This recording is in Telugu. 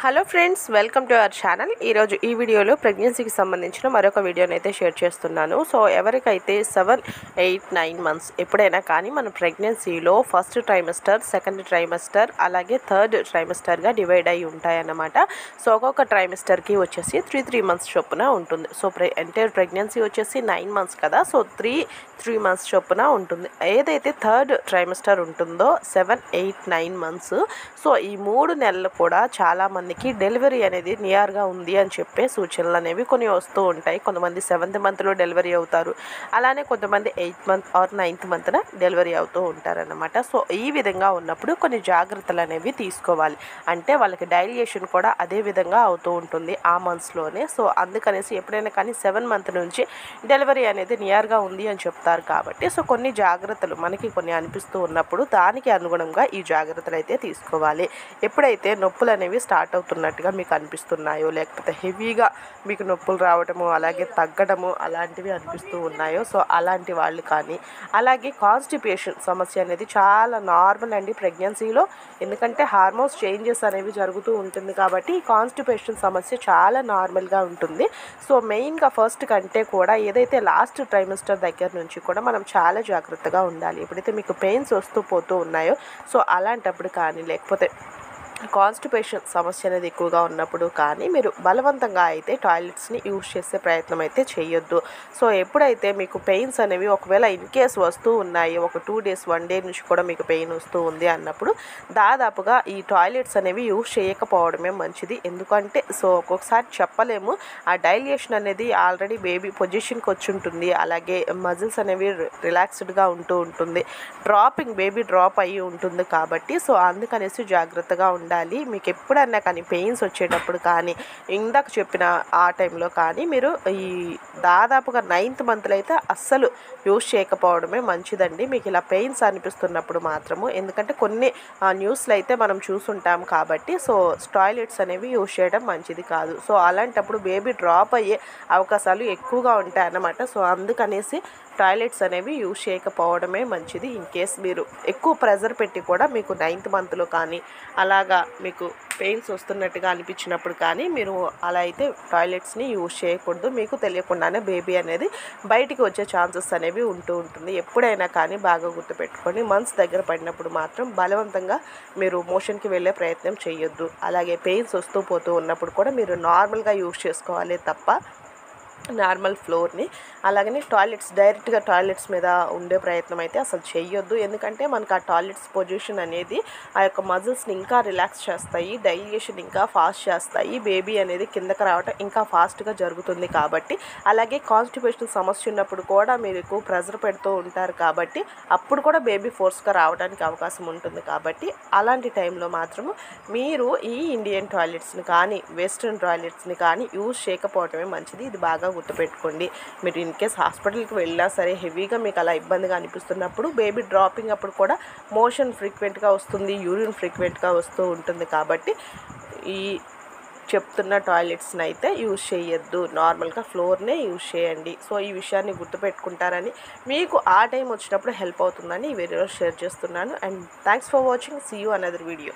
Hello friends, welcome to our channel. ఈరోజు ఈ వీడియోలో ప్రెగ్నెన్సీకి సంబంధించిన మరొక వీడియోని అయితే షేర్ చేస్తున్నాను. సో ఎవరికైతే 7, 8, 9 మంత్స్ ఎప్పుడైనా కానీ మన ప్రెగ్నెన్సీలో ఫస్ట్ ట్రైమెస్టర్, సెకండ్ ట్రైమెస్టర్, అలాగే థర్డ్ ట్రైమెస్టర్గా డివైడ్ అయి ఉంటాయన్నమాట. సో ఒక్కొక్క ట్రైమెస్టర్కి వచ్చేసి 3 మంత్స్ చొప్పున ఉంటుంది. సో ఎంటైర్ ప్రెగ్నెన్సీ వచ్చేసి 9 మంత్స్ కదా. సో 3 మంత్స్ చొప్పున ఉంటుంది. ఏదైతే థర్డ్ ట్రైమెస్టర్ ఉంటుందో 7, 8, 9 మంత్స్, సో ఈ 3 నెలలు కూడా చాలామందికి డెలివరీ అనేది నియర్గా ఉంది అని చెప్పే సూచనలు అనేవి కొన్ని వస్తూ ఉంటాయి. కొంతమంది 7th మంత్లో డెలివరీ అవుతారు, అలానే కొంతమంది 8th month or 9th మంత్న delivery అవుతూ ఉంటారన్నమాట. సో ఈ విధంగా ఉన్నప్పుడు కొన్ని జాగ్రత్తలు అనేవి తీసుకోవాలి. అంటే వాళ్ళకి డైలియేషన్ కూడా అదే విధంగా అవుతూ ఉంటుంది ఆ మంత్స్లోనే. సో అందుకనేసి ఎప్పుడైనా కానీ 7 మంత్ నుంచి డెలివరీ అనేది నియర్గా ఉంది అని చెప్తారు కాబట్టి, సో కొన్ని జాగ్రత్తలు మనకి కొన్ని అనిపిస్తూ ఉన్నప్పుడు దానికి అనుగుణంగా ఈ జాగ్రత్తలు అయితే తీసుకోవాలి. ఎప్పుడైతే నొప్పులు అనేవి స్టార్ట్ అవుతున్నట్టుగా మీకు అనిపిస్తున్నాయో, లేకపోతే హెవీగా మీకు నొప్పులు రావడము, అలాగే తగ్గడము అలాంటివి అనిపిస్తూ ఉన్నాయో, సో అలాంటి వాళ్ళు కానీ, అలాగే కాన్స్టిపేషన్ సమస్య అనేది చాలా నార్మల్ అండి ప్రెగ్నెన్సీలో. ఎందుకంటే హార్మోన్స్ చేంజెస్ అనేవి జరుగుతూ ఉంటుంది కాబట్టి ఈ కాన్స్టిపేషన్ సమస్య చాలా నార్మల్గా ఉంటుంది. సో మెయిన్గా ఫస్ట్ కంటే కూడా ఏదైతే లాస్ట్ ట్రైమెస్టర్ దగ్గర నుంచి కూడా మనం చాలా జాగ్రత్తగా ఉండాలి. ఎప్పుడైతే మీకు పెయిన్స్ వస్తూ పోతూ ఉన్నాయో, సో అలాంటప్పుడు కానీ, లేకపోతే కాన్స్టిపేషన్ సమస్య అనేది ఎక్కువగా ఉన్నప్పుడు కానీ మీరు బలవంతంగా అయితే టాయిలెట్స్ని యూజ్ చేసే ప్రయత్నం అయితే చేయొద్దు. సో ఎప్పుడైతే మీకు పెయిన్స్ అనేవి ఒకవేళ ఇన్ కేస్ వస్తూ ఉన్నాయి, ఒక 2 days 1 day నుంచి కూడా మీకు పెయిన్ వస్తూ ఉంది అన్నప్పుడు దాదాపుగా ఈ టాయిలెట్స్ అనేవి యూజ్ చేయకపోవడమే మంచిది. ఎందుకంటే సో ఒక్కొక్కసారి చెప్పలేము, ఆ డైలియేషన్ అనేది ఆల్రెడీ బేబీ పొజిషన్కి వచ్చి ఉంటుంది, అలాగే మజిల్స్ అనేవి రిలాక్స్డ్గా ఉంటూ ఉంటుంది, బేబీ డ్రాప్ అయ్యి ఉంటుంది కాబట్టి సో అందుకనేసి జాగ్రత్తగా ఉండాలి. మీకు ఎప్పుడన్నా కానీ పెయిన్స్ వచ్చేటప్పుడు కానీ, ఇందాక చెప్పిన ఆ టైంలో కానీ మీరు ఈ దాదాపుగా 9th మంత్లో అయితే అస్సలు యూజ్ చేయకపోవడమే మంచిదండి. మీకు ఇలా పెయిన్స్ అనిపిస్తున్నప్పుడు మాత్రము, ఎందుకంటే కొన్ని న్యూస్లో అయితే మనం చూసుంటాం కాబట్టి సో టాయిలెట్స్ అనేవి యూజ్ చేయడం మంచిది కాదు. సో అలాంటప్పుడు బేబీ డ్రాప్ అయ్యే అవకాశాలు ఎక్కువగా ఉంటాయి అన్నమాట. సో అందుకనేసి టాయిలెట్స్ అనేవి యూజ్ చేయకపోవడమే మంచిది. ఇన్ కేస్ మీరు ఎక్కువ ప్రెజర్ పెట్టి కూడా మీకు 9th మంత్లో కానీ అలాగా మీకు పెయిన్స్ వస్తున్నట్టుగా అనిపించినప్పుడు కానీ మీరు అలా అయితే టాయిలెట్స్ని యూజ్ చేయకూడదు. మీకు తెలియకుండానే బేబీ అనేది బయటికి వచ్చే ఛాన్సెస్ అనేవి ఉంటుంది. ఎప్పుడైనా కానీ బాగా గుర్తుపెట్టుకొని మంత్స్ దగ్గర పడినప్పుడు మాత్రం బలవంతంగా మీరు మోషన్కి వెళ్ళే ప్రయత్నం చేయొద్దు. అలాగే పెయిన్స్ వస్తూ పోతూ ఉన్నప్పుడు కూడా మీరు నార్మల్గా యూజ్ చేసుకోవాలి తప్ప నార్మల్ ఫ్లోర్ని, అలాగనే డైరెక్ట్గా టాయిలెట్స్ మీద ఉండే ప్రయత్నం అయితే అసలు చేయొద్దు. ఎందుకంటే మనకు ఆ టాయిలెట్స్ పొజిషన్ అనేది ఆ యొక్క మజిల్స్ని ఇంకా రిలాక్స్ చేస్తాయి, డైజెషన్ ఇంకా ఫాస్ట్ చేస్తాయి, బేబీ అనేది కిందకి రావడం ఇంకా ఫాస్ట్గా జరుగుతుంది కాబట్టి. అలాగే కాన్స్టిపేషన్ సమస్య ఉన్నప్పుడు కూడా మీరు ఎక్కువ ప్రెజర్ పెడుతూ ఉంటారు కాబట్టి అప్పుడు కూడా బేబీ ఫోర్స్గా రావడానికి అవకాశం ఉంటుంది కాబట్టి అలాంటి టైంలో మాత్రము మీరు ఈ ఇండియన్ టాయిలెట్స్ని కానీ వెస్ట్రన్ టాయిలెట్స్ని కానీ యూజ్ చేయకపోవడమే మంచిది. ఇది బాగా గుర్తుపెట్టుకోండి. మీరు ఇన్ కేస్ హాస్పిటల్కి వెళ్ళినా సరే హెవీగా మీకు అలా ఇబ్బందిగా అనిపిస్తున్నప్పుడు బేబీ డ్రాపింగ్ అప్పుడు కూడా మోషన్ ఫ్రీక్వెంట్గా వస్తుంది, యూరిన్ ఫ్రీక్వెంట్గా వస్తూ ఉంటుంది కాబట్టి ఈ చెప్తున్న టాయిలెట్స్ని అయితే యూజ్ చేయొద్దు, నార్మల్గా ఫ్లోర్నే యూజ్ చేయండి. సో ఈ విషయాన్ని గుర్తుపెట్టుకుంటారని, మీకు ఆ టైం వచ్చినప్పుడు హెల్ప్ అవుతుందని ఈ వీడియోలో షేర్ చేస్తున్నాను. And thanks for watching. See you another video.